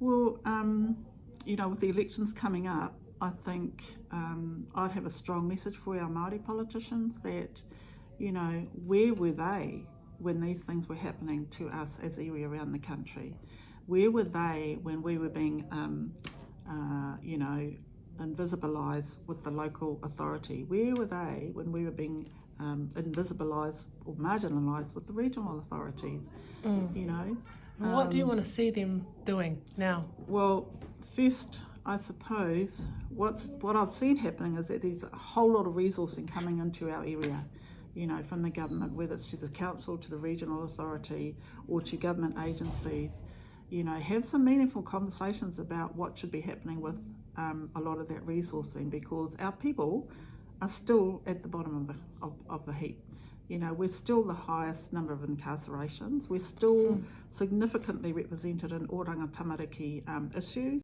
Well, with the elections coming up, I think I'd have a strong message for our Māori politicians that, where were they when these things were happening to us as iwi around the country? Where were they when we were being, invisibilised with the local authority? Where were they when we were being invisibilised or marginalised with the regional authorities? What do you want to see them doing now? Well, first, I suppose what I've seen happening is that there's a whole lot of resourcing coming into our area, from the government, whether it's to the council, to the regional authority, or to government agencies. Have some meaningful conversations about what should be happening with a lot of that resourcing, because our people are still at the bottom of the heap. We're still the highest number of incarcerations. We're still significantly represented in Oranga Tamariki issues.